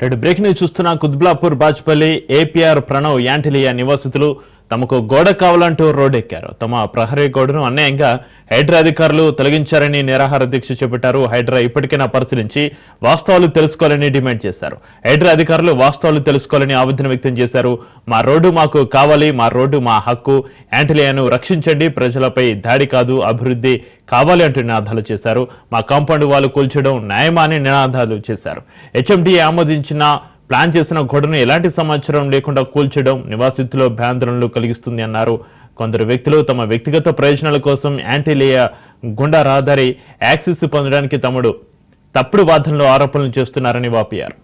Break ని చూస్తున్న Quthbullapur Bajpalli APR Pranav Antilia నివాసితులు తమకు గోడ కావాలంటూ రోడ్డెక్కారు. తమ ప్రహరీ గోడను అన్యాయంగా హైడ్రా అధికారులు తొలగించారని నిరాహార దీక్ష చేపట్టారు. హైడ్రా ఇప్పటికైనా పరిశీలించి వాస్తవాలు తెలుసుకోవాలని డిమాండ్ చేశారు. హైడ్రా అధికారులు వాస్తవాలు తెలుసుకోవాలని ఆవేదన వ్యక్తం చేశారు. మా రోడ్డు మాకు కావాలి, మా రోడ్డు మా హక్కు, యాంటిలియాను రక్షించండి, ప్రజలపై దాడి కాదు అభివృద్ధి కావాలి అంటూ నినాదాలు చేశారు. మా కాంపౌండ్ వాళ్ళు కూల్చడం న్యాయమా అని నినాదాలు చేశారు. హెచ్ఎండీ ఆమోదించిన ప్లాన్ చేసిన గోడను ఎలాంటి సమాచారం లేకుండా కూల్చడం నివాసితుల్లో భయాందోళనలు కలిగిస్తుంది అన్నారు. కొందరు వ్యక్తులు తమ వ్యక్తిగత ప్రయోజనాల కోసం యాంటిలియా గుండా రహదారి యాక్సెస్ పొందడానికి తప్పుడు వాదనలో ఆరోపణలు చేస్తున్నారని వాపోయారు.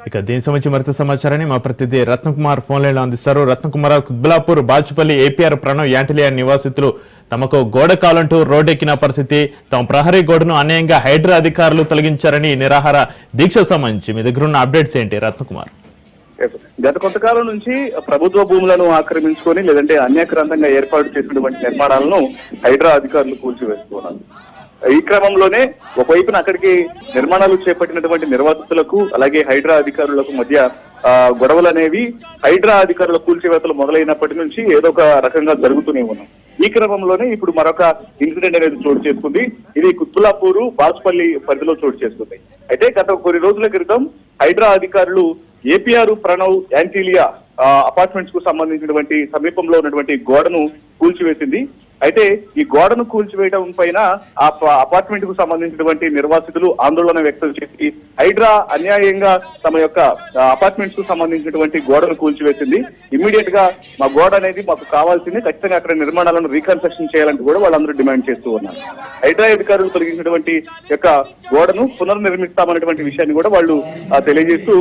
ఇక దీనికి సంబంధించి మరింత సమాచారాన్ని మా ప్రతినిధి రత్నకుమార్ ఫోన్ లైన్ లో అందిస్తారు. రత్నకుమార్, కుత్బుల్లాపూర్ బాజ్పల్లి ఏపీఆర్ ప్రణవ్ యాంటిలియా నివాసితులు తమకు గోడ కావాలంటూ రోడ్డెక్కిన పరిస్థితి, తమ ప్రహరీ గోడను అన్యాయంగా హైడ్రా అధికారులు తొలగించారని నిరాహార దీక్ష సంబంధించి మీ దగ్గర ఉన్న అప్డేట్స్ ఏంటి రత్నకుమార్? గత కొంతకాలం నుంచి ప్రభుత్వ భూములను ఆక్రమించుకొని లేదంటే అన్యాక్రాంతంగా ఏర్పాటు చేసినటువంటి నిర్మాణాలను హైడ్రా అధికారులు కూల్చివేస్తున్నారు. ఈ క్రమంలోనే ఒకవైపున అక్కడికి నిర్మాణాలు చేపట్టినటువంటి నిర్వాసితులకు అలాగే హైడ్రా అధికారులకు మధ్య గొడవలు అనేవి హైడ్రా అధికారుల కూల్చివేతలు మొదలైనప్పటి నుంచి ఏదో ఒక రకంగా జరుగుతూనే ఉన్నాయి. ఈ క్రమంలోనే ఇప్పుడు మరొక ఇన్సిడెంట్ అనేది చోటు చేసుకుంది. ఇది కుత్బుల్లాపూర్ బాజ్పల్లి పరిధిలో చోటు చేసుకుంది. అయితే గత కొన్ని రోజుల క్రితం హైడ్రా అధికారులు ఏపీఆర్ ప్రణవ్ యాంటిలియా అపార్ట్మెంట్స్ కు సంబంధించినటువంటి సమీపంలో ఉన్నటువంటి గోడను కూల్చివేసింది. అయితే ఈ గోడను కూల్చివేయడం పైన ఆ అపార్ట్మెంట్ కు సంబంధించినటువంటి నిర్వాసితులు ఆందోళన వ్యక్తం చేసి హైడ్రా అన్యాయంగా తమ యొక్క అపార్ట్మెంట్స్ కు సంబంధించినటువంటి గోడను కూల్చివేసింది. ఇమ్మీడియట్ గా మా గోడ అనేది మాకు కావాల్సింది, ఖచ్చితంగా అక్కడ నిర్మాణాలను రీకన్స్ట్రక్షన్ చేయాలంటూ కూడా వాళ్ళందరూ డిమాండ్ చేస్తూ ఉన్నారు. హైడ్రా అధికారులు తొలగించినటువంటి యొక్క గోడను పునర్నిర్మిస్తామన్నటువంటి విషయాన్ని కూడా వాళ్ళు తెలియజేస్తూ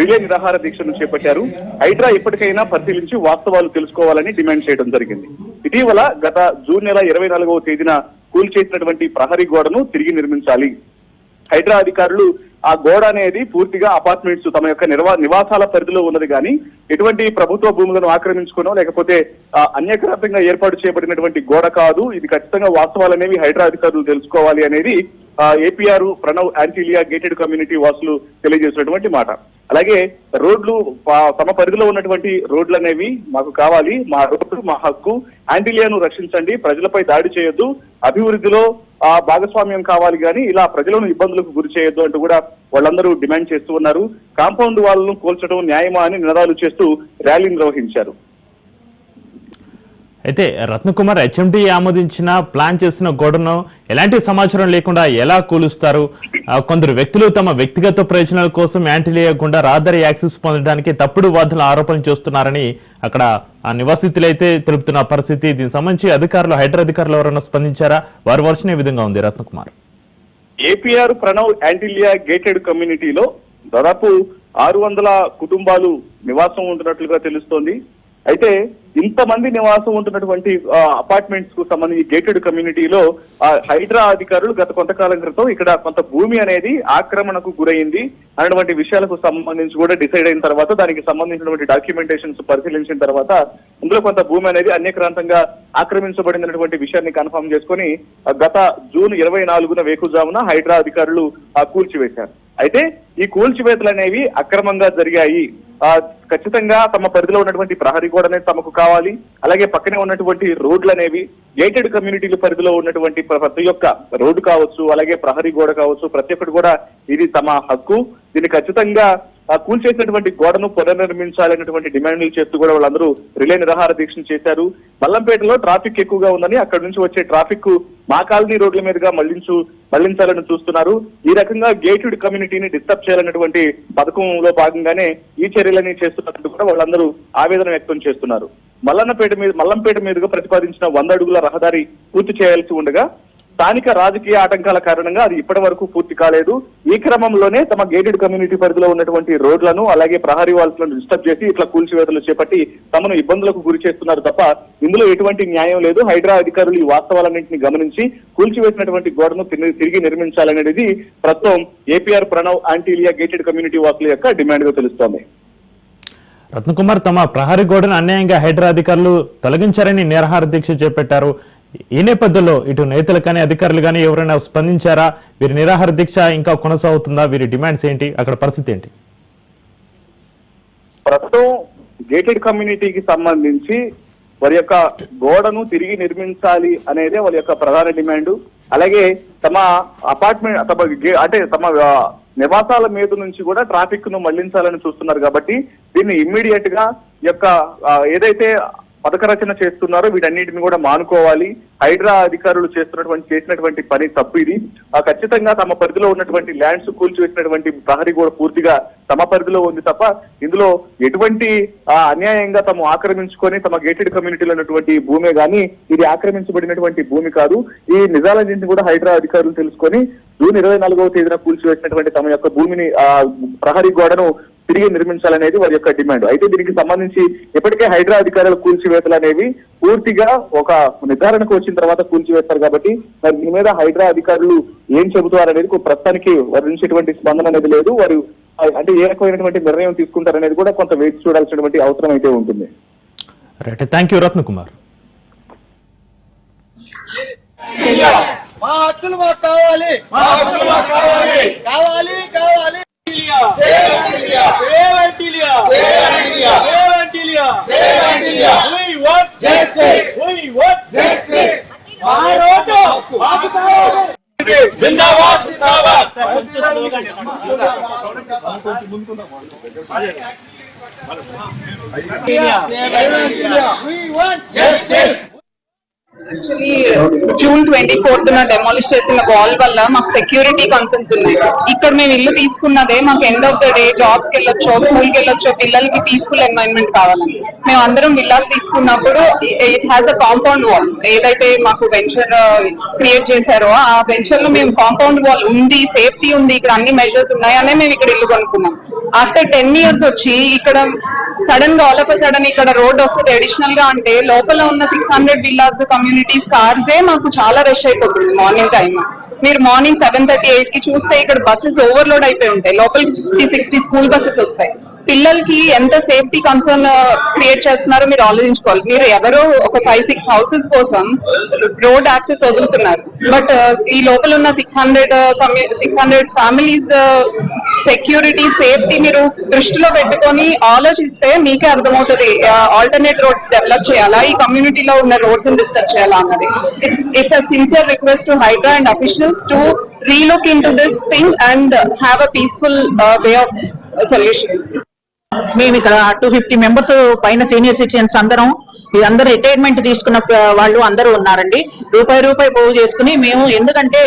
రిలే నిరాహార దీక్షను చేపట్టారు. హైడ్రా ఇప్పటికైనా పరిశీలించి వాస్తవాలు తెలుసుకోవాలని డిమాండ్ చేయడం జరిగింది. ఇటీవల గత జూన్ నెల 24వ తేదీన కూల్చేసినటువంటి ప్రహరీ గోడను తిరిగి నిర్మించాలి. హైడ్రా అధికారులు ఆ గోడ అనేది పూర్తిగా అపార్ట్మెంట్స్ తమ యొక్క నివాసాల పరిధిలో ఉన్నది కానీ ఎటువంటి ప్రభుత్వ భూములను ఆక్రమించుకునో లేకపోతే అన్యాక్రాంతంగా ఏర్పాటు చేయబడినటువంటి గోడ కాదు. ఇది ఖచ్చితంగా వాస్తవాలు అనేవి హైడ్రా అధికారులు తెలుసుకోవాలి అనేది APR Pranav Antilia gated community వాసులు తెలియజేసినటువంటి మాట. అలాగే రోడ్లు తమ పరిధిలో ఉన్నటువంటి రోడ్లు అనేవి మాకు కావాలి, మా రోడ్డు మా హక్కు, యాంటిలియాను రక్షించండి, ప్రజలపై దాడి చేయొద్దు, అభివృద్ధిలో భాగస్వామ్యం కావాలి కానీ ఇలా ప్రజలను ఇబ్బందులకు గురి చేయొద్దు అంటూ కూడా వాళ్ళందరూ డిమాండ్ చేస్తూ ఉన్నారు. కాంపౌండ్ వాళ్ళను కూల్చడం న్యాయమా అని నినాదాలు చేస్తూ ర్యాలీ నిర్వహించారు. అయితే రత్నకుమార్, హెచ్ఎండీ ఆమోదించిన ప్లాన్ చేసిన గోడను ఎలాంటి సమాచారం లేకుండా ఎలా కూలుస్తారు? కొందరు వ్యక్తులు తమ వ్యక్తిగత ప్రయోజనాల కోసం యాంటిలియా గుండా రహదారి యాక్సెస్ పొందడానికి తప్పుడు వాదనలు ఆరోపణలు చేస్తున్నారని అక్కడ ఆ నివాసితులైతే తెలుపుతున్న పరిస్థితి. దీనికి సంబంధించి అధికారులు, హైడ్రా అధికారులు ఎవరైనా స్పందించారా? వారి వర్షన్ ఏ విధంగా ఉంది రత్నకుమార్? ఏపీఆర్ ప్రణవ్ యాంటిలియా గేటెడ్ కమ్యూనిటీలో దాదాపు 600 కుటుంబాలు నివాసం ఉంటున్నట్లుగా తెలుస్తోంది. అయితే ఇంతమంది నివాసం ఉంటున్నటువంటి అపార్ట్మెంట్స్ కు సంబంధించి గేటెడ్ కమ్యూనిటీలో హైడ్రా అధికారులు గత కొంతకాలం క్రితం ఇక్కడ కొంత భూమి అనేది ఆక్రమణకు గురైంది అన్నటువంటి విషయాలకు సంబంధించి కూడా డిసైడ్ అయిన తర్వాత దానికి సంబంధించినటువంటి డాక్యుమెంటేషన్స్ పరిశీలించిన తర్వాత ఇందులో కొంత భూమి అనేది అన్యక్రాంతంగా ఆక్రమించబడినటువంటి విషయాన్ని కన్ఫర్మ్ చేసుకుని గత జూన్ 24న వేకుజామున హైడ్రా అధికారులు కూల్చివేశారు. అయితే ఈ కూల్చివేతలు అనేవి అక్రమంగా జరిగాయి, ఖచ్చితంగా తమ పరిధిలో ఉన్నటువంటి ప్రహరీ గోడ అనేది తమకు కావాలి, అలాగే పక్కనే ఉన్నటువంటి రోడ్లు అనేవి గేటెడ్ కమ్యూనిటీల పరిధిలో ఉన్నటువంటి ప్రతి ఒక్క రోడ్డు కావచ్చు, అలాగే ప్రహరీ గోడ కావచ్చు, ప్రతి ఒక్కటి కూడా ఇది తమ హక్కు, దీన్ని ఖచ్చితంగా కూల్చేసినటువంటి గోడను పునర్నిర్మించాలనేటువంటి డిమాండ్లు చేస్తూ కూడా వాళ్ళందరూ రిలే నిరాహార దీక్షను చేశారు. మల్లంపేటలో ట్రాఫిక్ ఎక్కువగా ఉందని అక్కడి నుంచి వచ్చే ట్రాఫిక్ మా కాలనీ రోడ్ల మీదుగా మళ్లించాలని చూస్తున్నారు. ఈ రకంగా గేటెడ్ కమ్యూనిటీని డిస్టర్బ్ చేయాలన్నటువంటి పథకంలో భాగంగానే ఈ చర్యలని చేస్తున్నట్టు కూడా వాళ్ళందరూ ఆవేదన వ్యక్తం చేస్తున్నారు. మల్లంపేట మీదుగా ప్రతిపాదించిన 100 అడుగుల రహదారి పూర్తి చేయాల్సి ఉండగా స్థానిక రాజకీయ ఆటంకాల కారణంగా అది ఇప్పటి వరకు పూర్తి కాలేదు. ఈ క్రమంలోనే తమ గేటెడ్ కమ్యూనిటీ పరిధిలో ఉన్నటువంటి రోడ్లను అలాగే ప్రహరీ వాల్స్ లను డిస్టర్బ్ చేసి ఇట్లా కూల్చివేతలు చేపట్టి తమను ఇబ్బందులకు గురి చేస్తున్నారు తప్ప ఇందులో ఎటువంటి న్యాయం లేదు. హైడ్రా అధికారులు ఈ వాస్తవాలన్నింటినీ గమనించి కూల్చివేసినటువంటి గోడను తిరిగి నిర్మించాలనేది ప్రస్తుతం ఏపీఆర్ ప్రణవ్ ఆంటీలియా గేటెడ్ కమ్యూనిటీ వాసుల యొక్క డిమాండ్ గా తెలుస్తోంది. రత్నకుమార్, తమ ప్రహరీ గోడను అన్యాయంగా హైడ్రా అధికారులు తొలగించారని నిరాహార దీక్ష చేపట్టారు. ఈ నేపథ్యంలో ఇటు నేతలు కానీ అధికారులు కానీ ఎవరైనా స్పందించారా? వీరి నిరాహార దీక్ష ఇంకా కొనసాగుతుందా? వీరి డిమాండ్స్ ఏంటి? అక్కడ పరిస్థితి ఏంటి? ప్రస్తుతం గేటెడ్ కమ్యూనిటీకి సంబంధించి వారి యొక్క గోడను తిరిగి నిర్మించాలి అనేదే వాళ్ళ యొక్క ప్రధాన డిమాండ్. అలాగే తమ అపార్ట్మెంట్ తమ నివాసాల మీద నుంచి కూడా ట్రాఫిక్ ను మళ్లించాలని చూస్తున్నారు. కాబట్టి దీన్ని ఇమ్మీడియట్ గా యొక్క ఏదైతే పథక రచన చేస్తున్నారో వీటన్నిటిని కూడా మానుకోవాలి. హైడ్రా అధికారులు చేసినటువంటి పని తప్పు ఇది. ఖచ్చితంగా తమ పరిధిలో ఉన్నటువంటి ల్యాండ్స్ కూల్చివేసినటువంటి ప్రహరీ కూడా పూర్తిగా తమ పరిధిలో ఉంది తప్ప ఇందులో ఎటువంటి అన్యాయంగా తాము ఆక్రమించుకొని తమ గేటెడ్ కమ్యూనిటీలో ఉన్నటువంటి భూమే గాని ఇది ఆక్రమించబడినటువంటి భూమి కాదు. ఈ నిజాలన్నింటినీ కూడా హైడ్రా అధికారులు తెలుసుకొని జూన్ 24వ తేదీన కూల్చివేసినటువంటి తమ యొక్క భూమిని ప్రహరీ గోడను తిరిగి నిర్మించాలనేది వారి యొక్క డిమాండ్. అయితే దీనికి సంబంధించి ఇప్పటికే హైడ్రా అధికారుల కూల్చివేతలు అనేవి పూర్తిగా ఒక నిర్ధారణకు వచ్చిన తర్వాత కూల్చివేస్తారు. కాబట్టి మరి దీని మీద హైడ్రా అధికారులు ఏం చెబుతారనేది ప్రస్తుతానికి వారి నుంచి ఎటువంటి స్పందన అనేది లేదు. వారు అంటే ఏ రకమైనటువంటి నిర్ణయం తీసుకుంటారనేది కూడా కొంత వేచి చూడాల్సినటువంటి అవసరం అయితే ఉంటుంది. Right, thank you Ratnakumar. మా హక్కులు మాకు కావాలి, కావాలి కావాలి. యాక్చువల్లీ జూన్ 24th డెమాలిష్ చేసిన వాల్ వల్ల మాకు సెక్యూరిటీ కన్సర్న్స్ ఉన్నాయి. ఇక్కడ మేము ఇల్లు తీసుకున్నదే మాకు end of the day jobs కి వెళ్ళొచ్చో, స్కూల్ కి వెళ్ళొచ్చో, పిల్లలకి పీస్ఫుల్ ఎన్వైరన్మెంట్ కావాలని మేము అందరం విల్లాస్ తీసుకున్నప్పుడు it has a compound wall. ఏదైతే మాకు వెంచర్ క్రియేట్ చేశారో ఆ వెంచర్ లో మేము కాంపౌండ్ వాల్ ఉంది, సేఫ్టీ ఉంది, ఇక్కడ అన్ని మెజర్స్ ఉన్నాయనే మేము ఇక్కడ ఇల్లు కొనుక్కున్నాం. ఆఫ్టర్ 10 years వచ్చి ఇక్కడ సడన్ గా ఆల్ ఆఫ్ సడన్ ఇక్కడ రోడ్ వస్తుంది అడిషనల్ గా అంటే లోపల ఉన్న 600 విల్లాస్ కమ్యూనిటీస్ కార్సే మాకు చాలా రష్ అయిపోతుంది మార్నింగ్ టైం. మీరు మార్నింగ్ 7:30, 8 కి చూస్తే ఇక్కడ బస్సెస్ ఓవర్లోడ్ అయిపోయి ఉంటాయి. లోపలికి 60 స్కూల్ బస్సెస్ వస్తాయి. పిల్లలకి ఎంత సేఫ్టీ కన్సర్న్ క్రియేట్ చేస్తున్నారో మీరు ఆలోచించుకోవాలి. మీరు ఎవరో ఒక 5-6 హౌసెస్ కోసం రోడ్ యాక్సెస్ వదులుతున్నారు. బట్ ఈ లోపల ఉన్న 600 ఫ్యామిలీస్ సెక్యూరిటీ, సేఫ్టీ మీరు దృష్టిలో పెట్టుకొని ఆలోచిస్తే మీకే అర్థమవుతుంది ఆల్టర్నేట్ రోడ్స్ డెవలప్ చేయాలా, ఈ కమ్యూనిటీలో ఉన్న రోడ్స్ డిస్టర్బ్ చేయాలా అన్నది. It's a sincere request to Hydraa and officials to relook into this thing and have a peaceful way of solution. మేము ఇక్కడ 250 మెంబర్స్ పైన సీనియర్ సిటిజన్స్ అందరం అందరూ రిటైర్మెంట్ తీసుకున్న వాళ్ళు అందరూ ఉన్నారండి. రూపాయి పోగు చేసుకుని మేము ఎందుకంటే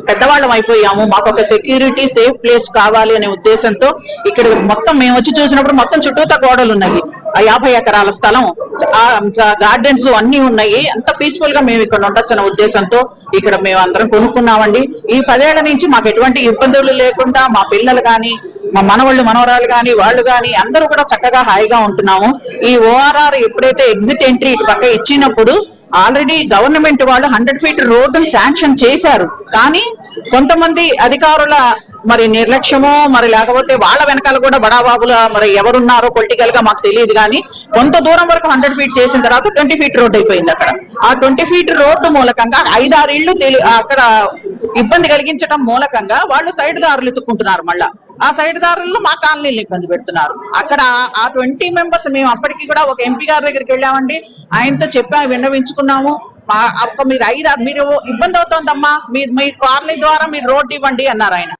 పెద్దవాళ్ళం అయిపోయాము, మాకు ఒక సెక్యూరిటీ సేఫ్ ప్లేస్ కావాలి అనే ఉద్దేశంతో ఇక్కడ మొత్తం మేము వచ్చి చూసినప్పుడు మొత్తం చుట్టూతా గోడలు ఉన్నాయి. 50 ఎకరాల స్థలం, గార్డెన్స్ అన్ని ఉన్నాయి. అంత పీస్ఫుల్ గా మేము ఇక్కడ ఉండొచ్చు అనే ఉద్దేశంతో ఇక్కడ మేము అందరం కొనుక్కున్నామండి. ఈ 10 ఏళ్ల నుంచి మాకు ఎటువంటి ఇబ్బందులు లేకుండా మా పిల్లలు కానీ, మా మనవాళ్ళు మనవరాలు కానీ, వాళ్ళు కానీ అందరూ కూడా చక్కగా హాయిగా ఉంటున్నాము. ఈ ORR ఎప్పుడైతే ఎగ్జిట్ ఎంట్రీ ఇటు పక్క ఇచ్చినప్పుడు ఆల్రెడీ గవర్నమెంట్ వాళ్ళు 100 feet రోడ్డును శాంక్షన్ చేశారు. కానీ కొంతమంది అధికారుల మరి నిర్లక్ష్యమో మరి లేకపోతే వాళ్ళ వెనకాల కూడా బడాబాబుల మరి ఎవరున్నారో పొలిటికల్ గా మాకు తెలియదు. కానీ కొంత దూరం వరకు 100 feet చేసిన తర్వాత 20 feet రోడ్ అయిపోయింది. అక్కడ ఆ 20 feet రోడ్డు మూలకంగా 5-6 ఇళ్లు అక్కడ ఇబ్బంది కలిగించడం మూలకంగా వాళ్ళు సైడ్ దారులు ఎత్తుకుంటున్నారు. మళ్ళా ఆ సైడ్ దారుల్లో మా కాలనీలు ఇబ్బంది పెడుతున్నారు. అక్కడ ఆ 20 members మేము అప్పటికి కూడా ఒక ఎంపీ గారి దగ్గరికి వెళ్ళామండి. ఆయనతో విన్నవించుకున్నాము. మీరు ఇబ్బంది అవుతోందమ్మా, మీ కాలనీ ద్వారా మీరు రోడ్డు ఇవ్వండి అన్నారు ఆయన.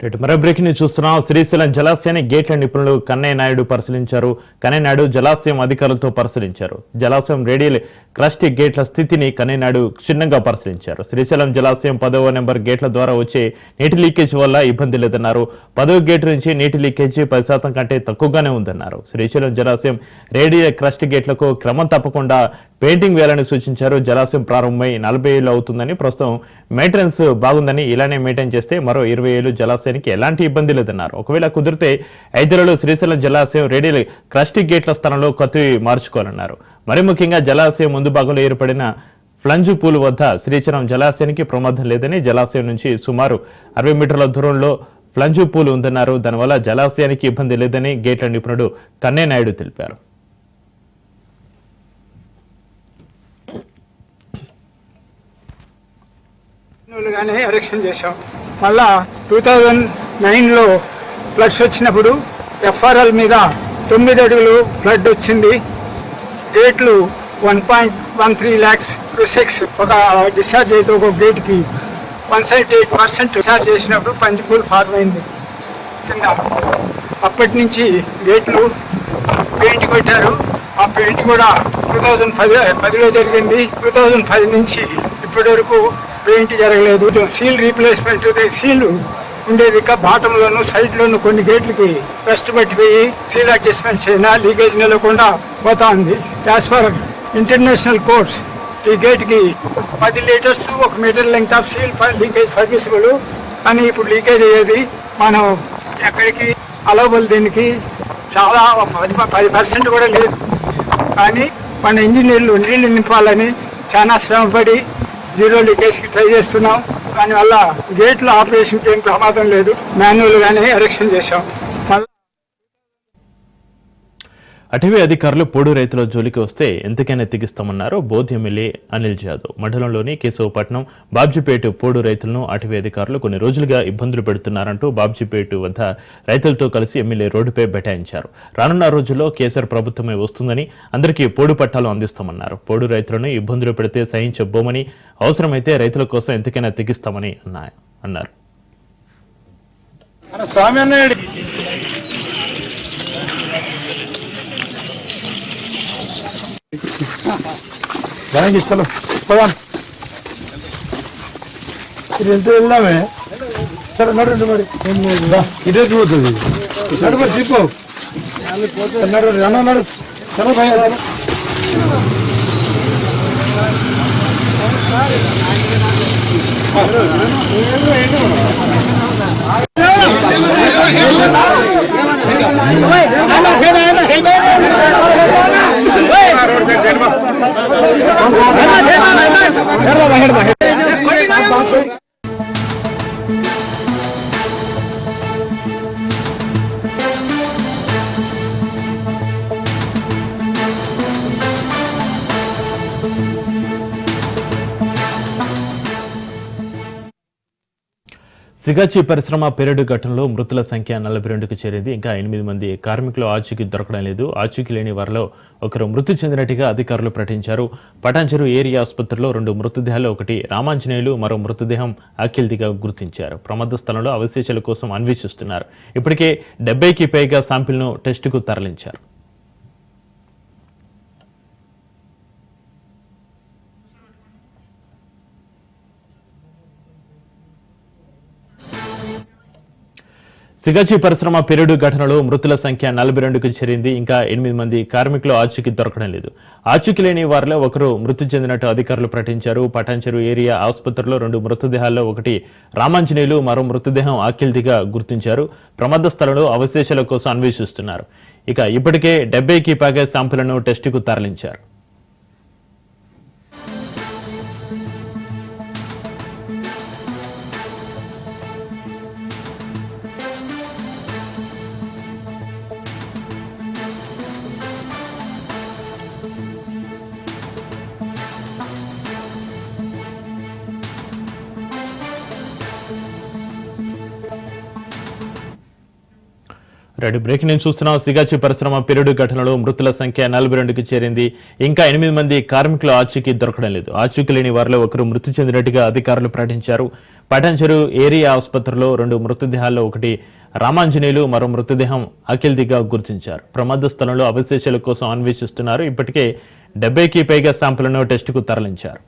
మరో బ్రేకింగ్ న్యూస్ చూస్తున్నాం. శ్రీశైలం జలాశయాన్ని గేట్ల నిపుణులు కన్నయ్య నాయుడు పరిశీలించారు. కన్నయ్య నాయుడు జలాశయం అధికారులతో పరిశీలించారు. జలాశయం రేడియల్ క్రస్ట్ గేట్ల స్థితిని కన్నయ్య నాయుడు క్షుణ్ణంగా పరిశీలించారు. శ్రీశైలం జలాశయం 10వ నెంబర్ గేట్ల ద్వారా వచ్చే నీటి లీకేజ్ వల్ల ఇబ్బంది లేదన్నారు. 10వ గేటు నుంచి నీటి లీకేజీ 10% కంటే తక్కువగానే ఉందన్నారు. శ్రీశైలం జలాశయం రేడియల్ క్రస్ట్ గేట్లకు క్రమం తప్పకుండా పెయింటింగ్ వేయాలని సూచించారు. జలాశయం ప్రారంభమై 40 ఏళ్లు అవుతుందని, ప్రస్తుతం మెయింటెనెన్స్ బాగుందని, ఇలానే మెయింటైన్ చేస్తే మరో 20 ఏళ్లు జలాశయానికి ఎలాంటి ఇబ్బంది లేదన్నారు. ఒకవేళ కుదిరితే 5 ఏళ్లలో శ్రీశైలం జలాశయం రేడియల్ క్రస్ట్ గేట్ల స్థానంలో కొత్తవి మార్చుకోవాలన్నారు. మరి ముఖ్యంగా జలాశయం ముందు భాగంలో ఏర్పడిన ఫ్లంజ్ పూల్ వద్ద శ్రీశైలం జలాశయానికి ప్రమాదం లేదని, జలాశయం నుంచి సుమారు 60 మీటర్ల దూరంలో ఫ్లంజ్ పూల్ ఉందన్నారు. దానివల్ల జలాశయానికి ఇబ్బంది లేదని గేట్ల నిపుణుడు కన్నయ్య నాయుడు తెలిపారు. గానే ఎలక్షన్ చేశాం. మళ్ళా 2009లో ఫ్లడ్స్ వచ్చినప్పుడు ఎఫ్ఆర్ఎల్ మీద 9 అడుగులు ఫ్లడ్ వచ్చింది. గేట్లు 1.13 lakhs క్యూసెక్స్ ఒక డిశ్చార్జ్ అయితే ఒక గేట్కి 178% డిశ్చార్జ్ చేసినప్పుడు పంచిపూల్ ఫార్మ్ అయింది కింద. అప్పటి నుంచి గేట్లు పెయింట్ కొట్టారు. ఆ పెయింట్ కూడా 2010లో జరిగింది. 2010 నుంచి ఇప్పటి వరకు పెయింట్ జరగలేదు. సీల్ రీప్లేస్మెంట్ సీల్ ఉండేది బాటంలోను సైడ్లోను కొన్ని గేట్లకి రెస్ట్ పట్టిపోయి సీల్ అడ్జస్ట్మెంట్ అయినా లీకేజ్ నిలవకుండా పోతా ఉంది. యాజ్ పర్ ఇంటర్నేషనల్ కోడ్స్ ఈ గేట్కి 10 litres 1 metre length of seal leakage permissible. కానీ ఇప్పుడు లీకేజ్ అయ్యేది మనం ఎక్కడికి అలవబుల్, దీనికి చాలా 10% కూడా లేదు. కానీ మన ఇంజనీర్లు నీళ్లు నింపాలని చాలా శ్రమపడి జీరో లీకేజ్కి ట్రై చేస్తున్నాం. దానివల్ల గేట్ల ఆపరేషన్కి ఏం ప్రమాదం లేదు. మాన్యువల్గానే ఎరెక్షన్ చేశాం. అటవీ అధికారులు పోడు రైతుల జోలికి వస్తే ఎంతకైనా తెగిస్తామన్నారు బోధ్ ఎమ్మెల్యే అనిల్ జాదవ్. మండలంలోని కేశవపట్నం, బాబ్జీపేట పోడు రైతులను అటవీ అధికారులు కొన్ని రోజులుగా ఇబ్బందులు పెడుతున్నారంటూ బాబ్జీపేట వద్ద రైతులతో కలిసి ఎమ్మెల్యే రోడ్డుపై బైఠాయించారు. రానున్న రోజుల్లో కేసీఆర్ ప్రభుత్వమే వస్తుందని, అందరికీ పోడు పట్టాలు అందిస్తామన్నారు. పోడు రైతులను ఇబ్బందులు పెడితే సహించబోమని, అవసరమైతే రైతుల కోసం ఎంతకైనా తెగిస్తామని అన్నారు. చలో పోదాం. ఎంత వెళ్దామే. సరే నడు మరి ఇదే చూస్తుంది. నడు మరి చెప్పు. నడు నడు చలో భయ. సిగాచి పరిశ్రమ పేలుడు ఘటనలో మృతుల సంఖ్య 42కు చేరింది. ఇంకా 8 మంది కార్మికులు ఆచూకీ దొరకడం లేదు. ఆచూకీ లేని వారిలో ఒకరు మృతి చెందినట్టుగా అధికారులు ప్రకటించారు. పటాన్చెరు ఏరియా ఆసుపత్రిలో 2 మృతదేహాలు, ఒకటి రామాంజనేయులు, మరో మృతదేహం అఖిల్దిగా గుర్తించారు. ప్రమాద స్థలంలో అవశేషాల కోసం అన్వేషిస్తున్నారు. ఇప్పటికే 70కి పైగా శాంపిల్ను టెస్టుకు తరలించారు. సిగాచి పరిశ్రమ పేలుడు ఘటనలో మృతుల సంఖ్య 42కు చేరింది. ఇంకా 8 మంది కార్మికులు ఆచూకీ దొరకడం లేదు. ఆచూకీ లేని వారిలో ఒకరు మృతి చెందినట్టు అధికారులు ప్రకటించారు. పటాన్చెరు ఏరియా ఆసుపత్రిలో 2 మృతదేహాల్లో ఒకటి రామాంజనేయులు, మరో మృతదేహం అఖిల్దిగా గుర్తించారు. ప్రమాద స్థలంలో అవశేషాల కోసం అన్వేషిస్తున్నారు. ఇక ఇప్పటికే 70కి పైగా శాంపులను టెస్టుకు తరలించారు. రెడ్డి బ్రేక్ నేను చూస్తున్నాం. సిగాచి పరిశ్రమ పేలుడు ఘటనలో మృతుల సంఖ్య 42కి చేరింది. ఇంకా 8 మంది కార్మికుల ఆచూకీ దొరకడం లేదు. ఆచూకీ లేని వారిలో ఒకరు మృతి చెందినట్టుగా అధికారులు ప్రకటించారు. పటాన్చెరు ఏరియా ఆసుపత్రిలో 2 మృతదేహాల్లో ఒకటి రామాంజనేయులు, మరో మృతదేహం అఖిల్దిగా గుర్తించారు. ప్రమాద స్థలంలో అవశేషాల కోసం అన్వేషిస్తున్నారు. ఇప్పటికే 70కి పైగా శాంపుల్ను టెస్టుకు తరలించారు.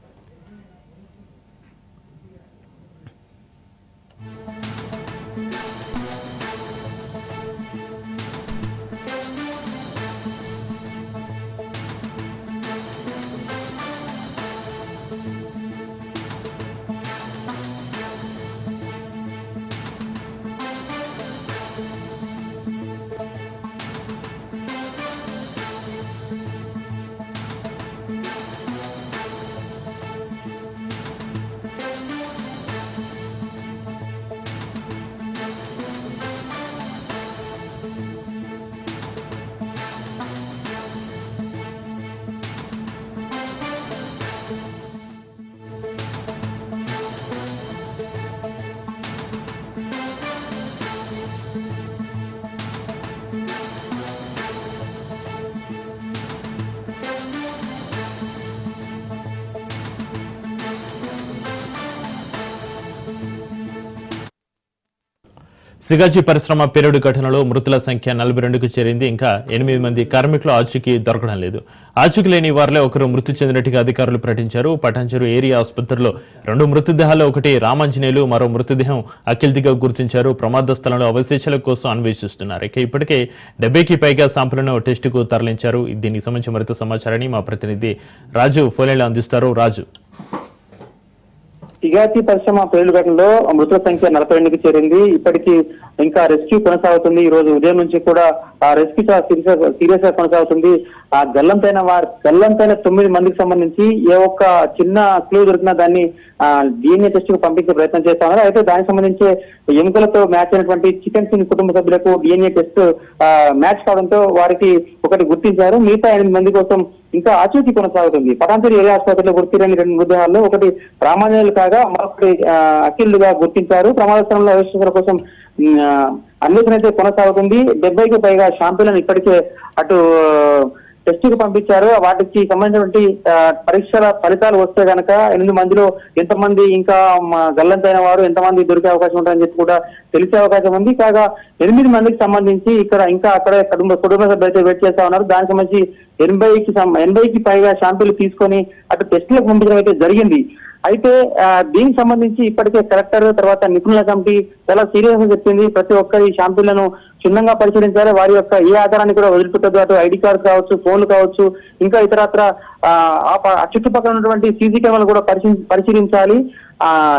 సిగాచి పరిశ్రమ పేలుడు ఘటనలో మృతుల సంఖ్య 42కు చేరింది. ఇంకా 8 మంది కార్మికుల ఆచూకీ దొరకడం లేదు. ఆచూకీ లేని వారిలో ఒకరు మృతి చెందినట్టుగా అధికారులు ప్రకటించారు. పటాన్చెరు ఏరియా ఆసుపత్రిలో 2 మృతదేహాల్లో ఒకటి రామాంజనేయులు, మరో మృతదేహం అఖిల్దిగా గుర్తించారు. ప్రమాద స్థలంలో అవశేషాల కోసం అన్వేషిస్తున్నారు. ఇక ఇప్పటికే 70కి పైగా శాంపుల్ను టెస్టుకు తరలించారు. దీనికి సంబంధించి మరింత సమాచారాన్ని మా ప్రతినిధి రాజు ఫోన్లో అందిస్తారు. రాజు, సిగాచి పరిశ్రమ పేలుడు ఘటనలో మృతుల సంఖ్య 42కి చేరింది. ఇప్పటికీ ఇంకా రెస్క్యూ కొనసాగుతుంది. ఈ రోజు ఉదయం నుంచి కూడా ఆ రెస్క్యూ సీరియస్ గా కొనసాగుతుంది. ఆ గల్లంతైన 9 మందికి సంబంధించి ఏ ఒక్క చిన్న క్లూ దొరికినా దాన్ని DNA టెస్ట్ కు పంపించే ప్రయత్నం చేస్తా ఉన్నారు. అయితే దానికి సంబంధించి ఎముకలతో మ్యాచ్ అయినటువంటి చికెన్ సింగ్ కుటుంబ సభ్యులకు DNA టెస్ట్ మ్యాచ్ కావడంతో వారికి ఒకటి గుర్తించారు. మిగతా 8 మంది కోసం ఇంకా ఆచూకీ కొనసాగుతుంది. పటాన్చెరు ఏరియా ఆసుపత్రిలో గుర్తిరని 2 మృతదేహాల్లో ఒకటి రామాంజనేయులు కాగా మరొకటి అఖిల్లుగా గుర్తించారు. ప్రమాద స్థలంలో అవశేషాల కోసం అన్వేషణ అయితే కొనసాగుతుంది. 70కి పైగా శాంపుల్లను ఇప్పటికే అటు టెస్ట్ కు పంపించారు. వాటికి సంబంధించినటువంటి పరీక్షల ఫలితాలు వస్తే గనక 8 మందిలో ఎంతమంది ఇంకా గల్లంతైన వారు ఎంతమంది దొరికే అవకాశం ఉంటుందని చెప్పి కూడా తెలిసే అవకాశం ఉంది. కాగా 8 మందికి సంబంధించి ఇక్కడ ఇంకా అక్కడే కుటుంబ సభ్యులు అయితే వెయిట్ చేస్తా ఉన్నారు. దానికి సంబంధించి 80కి పైగా శాంపుల్ తీసుకొని అటు టెస్టులకు పంపించడం అయితే జరిగింది. అయితే దీనికి సంబంధించి ఇప్పటికే కలెక్టర్ తర్వాత నిపుణుల కమిటీ చాలా సీరియస్ గా చెప్పింది. ప్రతి ఒక్కరి శాంపుల్లను క్షుణ్ణంగా పరిశీలించాలి. వారి యొక్క ఏ ఆధారాన్ని కూడా వదిలిపెట్టదు. అటు ఐడి కార్డు కావచ్చు, ఫోన్లు కావచ్చు, ఇంకా ఇతరత్ర చుట్టుపక్కల ఉన్నటువంటి సీసీ కెమెరాలు కూడా పరిశీలించాలి.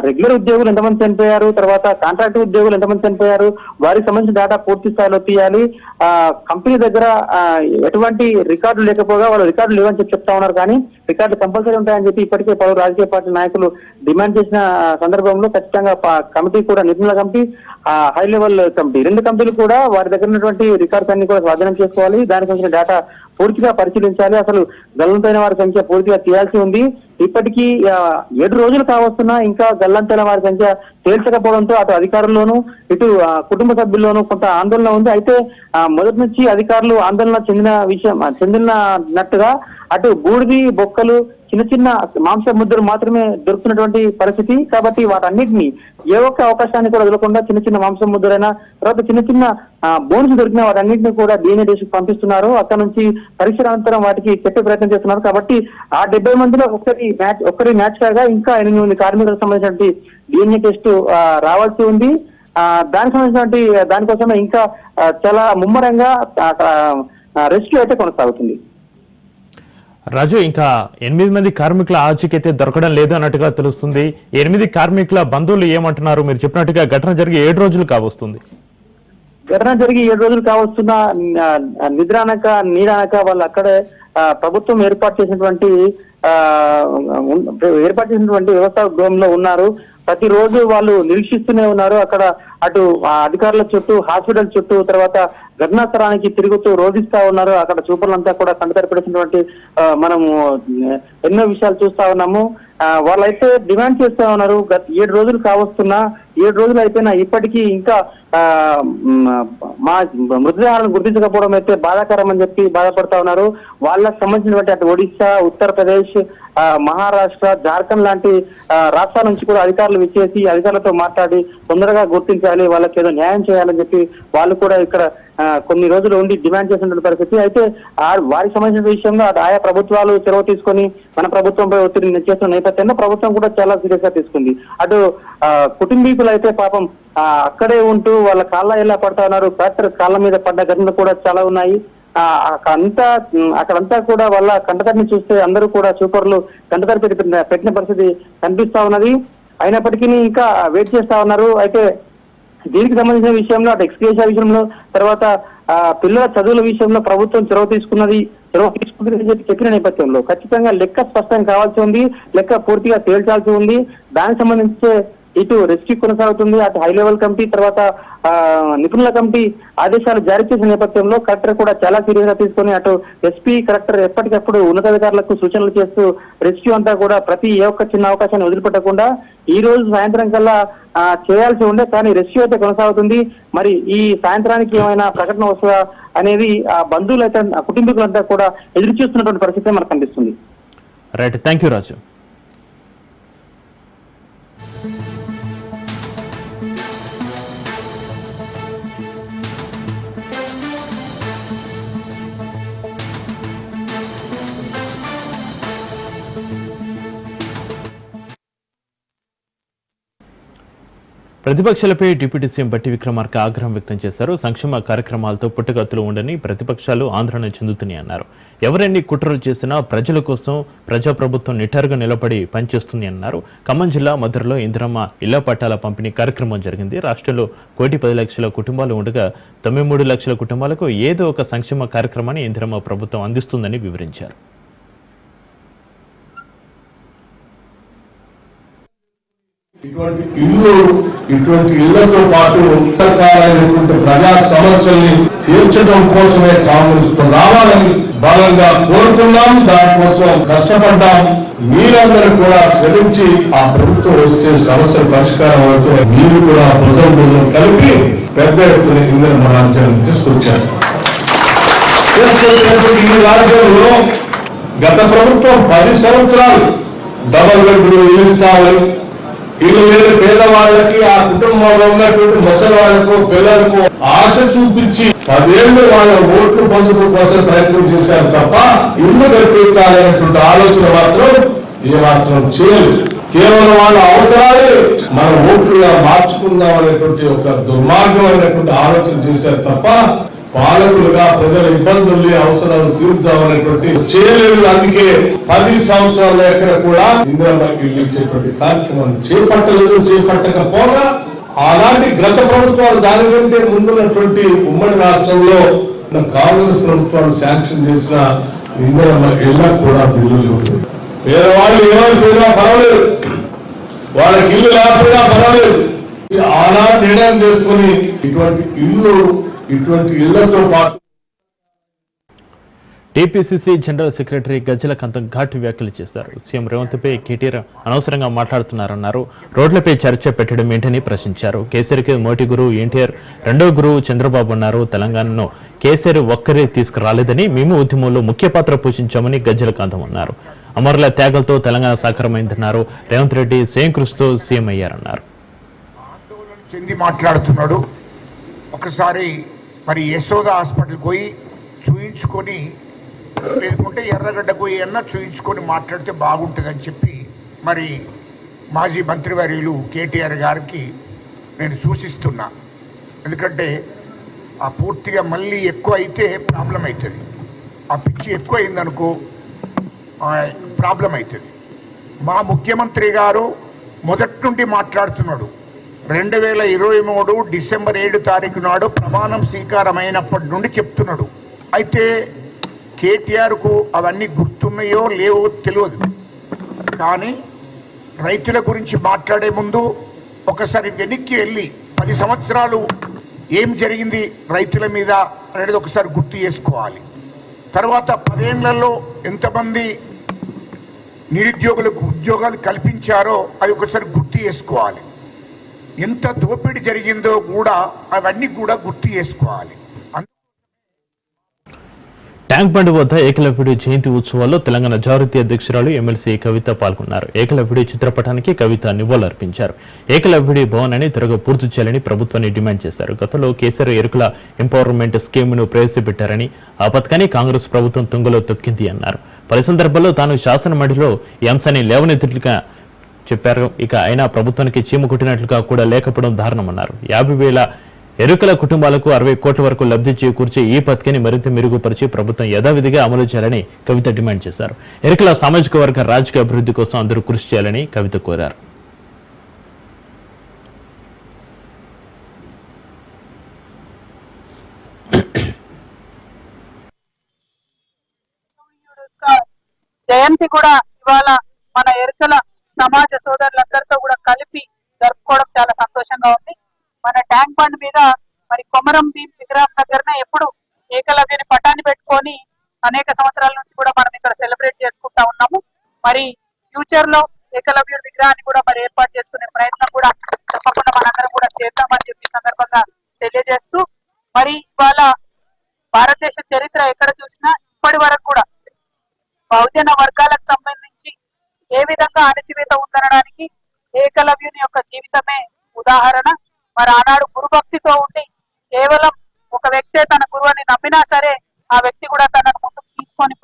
రెగ్యులర్ ఉద్యోగులు ఎంతమంది చనిపోయారు, తర్వాత కాంట్రాక్ట్ ఉద్యోగులు ఎంతమంది చనిపోయారు, వారికి సంబంధించిన డేటా పూర్తి స్థాయిలో తీయాలి. కంపెనీ దగ్గర ఎటువంటి రికార్డులు లేకపోగా వాళ్ళు రికార్డులు లేవని చెప్పి చెప్తా ఉన్నారు. కానీ రికార్డులు కంపల్సరీ ఉంటాయని చెప్పి ఇప్పటికే పలు రాజకీయ పార్టీ నాయకులు డిమాండ్ చేసిన సందర్భంలో ఖచ్చితంగా కమిటీ కూడా నిపుణుల కమిటీ, హై లెవెల్ కమిటీ 2 కమిటీలు కూడా వారి దగ్గర ఉన్నటువంటి రికార్డ్స్ అన్ని కూడా స్వాధీనం చేసుకోవాలి. దానికి సంబంధించిన డేటా పూర్తిగా పరిశీలించాలి. అసలు గల్లంతైన వారి సంఖ్య పూర్తిగా తీయాల్సి ఉంది. ఇప్పటికీ 7 రోజులు కావస్తున్నా ఇంకా గల్లంతైన వారి సంఖ్య తేల్చకపోవడంతో అటు అధికారుల్లోనూ ఇటు కుటుంబ సభ్యుల్లోనూ కొంత ఆందోళన ఉంది. అయితే మొదటి నుంచి అధికారులు ఆందోళన చెందినట్టుగా అటు బూడిది, బొక్కలు, చిన్న చిన్న మాంస ముద్దలు మాత్రమే దొరుకుతున్నటువంటి పరిస్థితి. కాబట్టి వాటన్నిటిని ఏ ఒక్క అవకాశాన్ని కూడా వదలకుండా చిన్న చిన్న మాంసం ముద్దలైనా తర్వాత చిన్న చిన్న బోన్స్ దొరికిన వాటన్నింటినీ కూడా DNA టెస్ట్ పంపిస్తున్నారు. అక్కడ నుంచి పరీక్ష అనంతరం వాటికి చెప్పే ప్రయత్నం చేస్తున్నారు. కాబట్టి ఆ 70 మందిలో ఒక్కరి మ్యాచ్ కాగా ఇంకా 8 మంది కార్మికులకు సంబంధించినటువంటి DNA టెస్ట్ రావాల్సి ఉంది. దానికి సంబంధించినటువంటి దానికోసమే ఇంకా చాలా ముమ్మరంగా రెస్క్యూ అయితే కొనసాగుతుంది. రాజు, ఇంకా 8 మంది కార్మికుల ఆచూకీ అయితే దొరకడం లేదు అన్నట్టుగా తెలుస్తుంది. 8 కార్మికుల బంధువులు ఏమంటున్నారు? మీరు చెప్పినట్టుగా ఘటన జరిగి 7 రోజులు కావస్తుంది. ఘటన జరిగి 7 రోజులు కావస్తున్న నిద్రానక నీరానక వాళ్ళు అక్కడే ప్రభుత్వం ఏర్పాటు చేసినటువంటి వ్యవస్థ గృహంలో ఉన్నారు. ప్రతిరోజు వాళ్ళు నిరీక్షిస్తూనే ఉన్నారు. అక్కడ అటు అధికారుల చుట్టూ, హాస్పిటల్ చుట్టూ, తర్వాత ఘటనా స్థలానికి తిరుగుతూ రోధిస్తా ఉన్నారు. అక్కడ చూపర్లంతా కూడా కంటతడిపడినటువంటి మనము ఎన్నో విషయాలు చూస్తా ఉన్నాము. వాళ్ళైతే డిమాండ్ చేస్తా ఉన్నారు. గత 7 రోజులు కావస్తున్నా 7 రోజులు అయిపోయినా ఇప్పటికీ ఇంకా మా మృతదేహాలను గుర్తించకపోవడం అయితే బాధాకరం అని చెప్పి బాధపడతా ఉన్నారు. వాళ్ళకు సంబంధించినటువంటి అటు ఒడిశా, ఉత్తరప్రదేశ్, మహారాష్ట్ర, జార్ఖండ్ లాంటి రాష్ట్రాల నుంచి కూడా అధికారులు విచ్చేసి అధికారులతో మాట్లాడి తొందరగా గుర్తించాలి, వాళ్ళకి ఏదో న్యాయం చేయాలని చెప్పి వాళ్ళు కూడా ఇక్కడ కొన్ని రోజులు ఉండి డిమాండ్ చేసినటువంటి పరిస్థితి. అయితే వారికి సంబంధించిన విషయంలో ఆయా ప్రభుత్వాలు చొరవ తీసుకొని మన ప్రభుత్వంపై ఒత్తిడి చేస్తున్న నేపథ్యంలో ప్రభుత్వం కూడా చాలా సీరియస్ గా తీసుకుంది. అటు కుటుంబీకులు అయితే పాపం అక్కడే ఉంటూ వాళ్ళ కాళ్ళ ఎలా పడతా ఉన్నారు. కలెక్టర్ కాళ్ళ మీద పడ్డ ఘటనలు కూడా చాలా ఉన్నాయి. అక్కడంతా కూడా వాళ్ళ కంటతడిని చూస్తే అందరూ కూడా సూపర్లు కంటతడి పెట్టిన పరిస్థితి కనిపిస్తా ఉన్నది. అయినప్పటికీ ఇంకా వెయిట్ చేస్తా ఉన్నారు. అయితే దీనికి సంబంధించిన విషయంలో అటు ఎక్స్గ్రేషియా విషయంలో, తర్వాత పిల్లల చదువుల విషయంలో ప్రభుత్వం చొరవ తీసుకుందని చెప్పిన నేపథ్యంలో ఖచ్చితంగా లెక్క స్పష్టం కావాల్సి ఉంది, లెక్క పూర్తిగా తేల్చాల్సి ఉంది. దానికి సంబంధించి ఇటు రెస్క్యూ కొనసాగుతుంది. అటు హై లెవెల్ కమిటీ, తర్వాత నిపుణుల కమిటీ ఆదేశాలు జారీ చేసిన నేపథ్యంలో కలెక్టర్ కూడా చాలా సీరియస్ గా తీసుకొని అటు ఎస్పీ, కలెక్టర్ ఎప్పటికప్పుడు ఉన్నతాధికారులకు సూచనలు చేస్తూ రెస్క్యూ అంతా కూడా ప్రతి ఏ ఒక్క చిన్న అవకాశాన్ని వదిలిపెట్టకుండా ఈ రోజు సాయంత్రం కల్లా చేయాల్సి ఉండే, కానీ రెస్క్యూ అయితే కొనసాగుతుంది. మరి ఈ సాయంత్రానికి ఏమైనా ప్రకటన వస్తుందా అనేది ఆ బంధువులు అయితే కుటుంబీకులంతా కూడా ఎదురు చూస్తున్నటువంటి పరిస్థితి మనకు కనిపిస్తుంది. Right, thank you Raju. ప్రతిపక్షాలపై డిప్యూటీ సీఎం బట్టి విక్రమార్క ఆగ్రహం వ్యక్తం చేశారు. సంక్షేమ కార్యక్రమాలతో పుట్టగతులు ఉండని ప్రతిపక్షాలు ఆందోళన చెందుతున్నాయి అన్నారు. ఎవరెన్ని కుట్రలు చేసినా ప్రజల కోసం ప్రజాప్రభుత్వం నిటారుగా నిలబడి పనిచేస్తుంది అన్నారు. ఖమ్మం జిల్లా మధురలో ఇందిరమ్మ ఇళ్ల పట్టాల పంపిణీ కార్యక్రమం జరిగింది. రాష్ట్రంలో 1,10,00,000 కుటుంబాలు ఉండగా 93 లక్షల కుటుంబాలకు ఏదో ఒక సంక్షేమ కార్యక్రమాన్ని ఇందిరమ్మ ప్రభుత్వం అందిస్తుందని వివరించారు. ఇటువంటి ఇళ్లతో పాటు రకరకాలైనటువంటి ప్రజా సమస్యల్ని తీర్చడం కోసమే కాంగ్రెస్ రావాలని బలంగా కోరుకున్నాం. దానికోసం కష్టపడ్డాం. మీరందరూ కూడా శ్రమించి ఆ ప్రభుత్వం వచ్చే సమస్యల పరిష్కారం అవుతూ మీరు కూడా భుజం కలిపి పెద్ద ఎత్తున ఇంధన రాజ్యాన్ని తీసుకొచ్చారు. ఈ రాజ్యంలో గత ప్రభుత్వం 10 సంవత్సరాలు డబల్ బెడ్రూమ్ ఇల్లు ఇస్తామని, ఇల్లు లేని పేదవాళ్ళకి, ఆ కుటుంబంలో ఉన్నటువంటి ముసలి వాళ్లకు, పిల్లలకు ఆశ చూపించి 10 ఏళ్ళు వాళ్ళ ఓట్లు పొందడం కోసం ప్రయత్నం చేశారు తప్ప ఇల్లు కల్పించాలనేటువంటి ఆలోచన మాత్రం ఏమాత్రం చేయలేదు. కేవలం వాళ్ళ అవసరాలే మన ఓట్లుగా మార్చుకుందాం అనేటువంటి ఒక దుర్మార్గమైనటువంటి ఆలోచన చేశారు తప్ప పాలకులుగా ప్రజల ఇబ్బందుల్ని, అవసరాలు తీర్దామనేటువంటి చేయలేదు. అందుకే 10 సంవత్సరాల ఎక్కడ కూడా ఇందిరమ్మకి ఇల్లు ఇచ్చేటువంటి కార్యక్రమాన్ని చేపట్టకపోగా అలాంటి గత ప్రభుత్వాలు దాని కంటే ముందున్నటువంటి ఉమ్మడి రాష్ట్రంలో కాంగ్రెస్ ప్రభుత్వాలు శాంక్షన్ చేసిన ఇందిరమ్మ ఇళ్ళకు కూడా బిల్లులు ఉంటుంది. పేదవాళ్ళు ఏమైపోయినా పర్వాలేదు, వాళ్ళకి ఇల్లు లేకపోయినా పర్వాలేదు. ఆనాడు నిర్ణయం చేసుకుని ఇటువంటి ఇళ్లతో పాటు టీపీసీసీ జనరల్ సెక్రటరీ గజ్జల కాంతం ఘాటు వ్యాఖ్యలు చేశారు. సీఎం రేవంత్పై కేటీఆర్ అనవసరంగా మాట్లాడుతున్నారన్నారు. రోడ్లపై చర్చ పెట్టడం ఏంటని ప్రశ్నించారు. కేసీఆర్కి మొదటి గురువు ఎన్టీఆర్, రెండో గురువు చంద్రబాబు అన్నారు. తెలంగాణను కేసీఆర్ ఒక్కరే తీసుకురాలేదని, మేము ఉద్యమంలో ముఖ్య పాత్ర పోషించామని గజ్జల కాంతం అన్నారు. అమరుల త్యాగాలతో తెలంగాణ సాకారమైందన్నారు. రేవంత్ రెడ్డి సేమ్ కృషితో సీఎం అయ్యారన్నారు. ఆందోళన చెంది మాట్లాడుతున్నాడు. ఒకసారి మరి యశోద హాస్పిటల్కి పోయి చూయించుకొని, లేకుంటే ఎర్రగడ్డ పోయి అన్న చూయించుకొని మాట్లాడితే బాగుంటుందని చెప్పి మరి మాజీ మంత్రివర్యులు కేటీఆర్ గారికి నేను సూచిస్తున్నా. ఎందుకంటే ఆ పూర్తిగా మళ్ళీ ఎక్కువ అయితే ప్రాబ్లం అవుతుంది. ఆ పిచ్చి ఎక్కువ అయిందనుకో ప్రాబ్లం అవుతుంది. మా ముఖ్యమంత్రి గారు మొదటి నుండి మాట్లాడుతున్నాడు. 2023 డిసెంబర్ 7 తారీఖు నాడు ప్రమాణం స్వీకారమైనప్పటి నుండి చెప్తున్నాడు. అయితే కేటీఆర్కు అవన్నీ గుర్తున్నాయో లేవో తెలియదు. కానీ రైతుల గురించి మాట్లాడే ముందు ఒకసారి వెనక్కి వెళ్ళి 10 సంవత్సరాలు ఏం జరిగింది రైతుల మీద అనేది ఒకసారి గుర్తు చేసుకోవాలి. తర్వాత 10 ఏళ్లలో ఎంతమంది నిరుద్యోగులకు ఉద్యోగాలు కల్పించారో అది ఒకసారి గుర్తు చేసుకోవాలి. ఎంత దోపిడీ జరిగిందో కూడా అవన్నీ కూడా గుర్తు చేసుకోవాలి. ట్యాంక్ బండ్ వద్ద ఏకలవ్యుడి జయంతి ఉత్సవాల్లో తెలంగాణ జాగృతి అధ్యక్షురాలు ఎమ్మెల్సీ కవిత పాల్గొన్నారు. ఏకలవ్యుడి చిత్రపటానికి కవిత నివాళులర్పించారు. ఏకలవ్యుడి భవనాన్ని త్వరగా పూర్తి చేయాలని ప్రభుత్వాన్ని డిమాండ్ చేశారు. గతంలో కేసీఆర్ ఎరుకుల ఎంపవర్మెంట్ స్కీమ్ ను ప్రవేశపెట్టారని, ఆ పథకాన్ని కాంగ్రెస్ ప్రభుత్వం తుంగలో తొక్కింది అన్నారు. పలు సందర్భాల్లో తాను శాసనమండలిలో ఈ అంశాన్ని లేవనెత్తినట్లుగా చెప్పారు. ఇక అయినా ప్రభుత్వానికి చీమ కుట్టినట్లుగా కూడా లేకపోవడం దారుణమన్నారు. 50,000 ఎరుకల కుటుంబాలకు 60 కోట్ల వరకు లబ్ధి చేకూర్చే ఈ పథకాన్ని మరింత మెరుగుపరిచి ప్రభుత్వం యథావిధిగా అమలు చేయాలని కవిత డిమాండ్ చేశారు. ఎరుకల సామాజిక వర్గ రాజకీయ అభివృద్ధి కోసం అందరూ కృషి చేయాలని కవిత కోరారు. జయంతి కూడా ఇవాళ మన ఎరుకల సమాజ సోదరులందరితో కూడా కలిపి జరుపుకోవడం చాలా సంతోషంగా ఉంది. మన ట్యాంక్ బండ్ మీద మరి కొమరం భీం విగ్రహం దగ్గరనే ఎప్పుడు ఏకలవ్యుని పటాన్ని పెట్టుకొని అనేక సంవత్సరాల నుంచి కూడా మనం ఇక్కడ సెలబ్రేట్ చేసుకుంటా ఉన్నాము. మరి ఫ్యూచర్ లో ఏకలవ్యుడి విగ్రహాన్ని కూడా మరి ఏర్పాటు చేసుకునే ప్రయత్నం కూడా తప్పకుండా మనందరం కూడా చేద్దామని చెప్పి సందర్భంగా తెలియజేస్తూ, మరి ఇవాళ భారతదేశ చరిత్ర ఎక్కడ చూసినా ఇప్పటి వరకు కూడా బహుజన వర్గాలకు సంబంధించి ఏ విధంగా అణచివేత ఉందనడానికి ఏకలవ్యుని యొక్క జీవితమే ఉదాహరణ. మరి ఆనాడు గురుభక్తితో ఉండి కేవలం ఒక వ్యక్తే తన గురువుని నమ్మినా సరే ఆ వ్యక్తి కూడా తనను ముందుకు తీసుకొని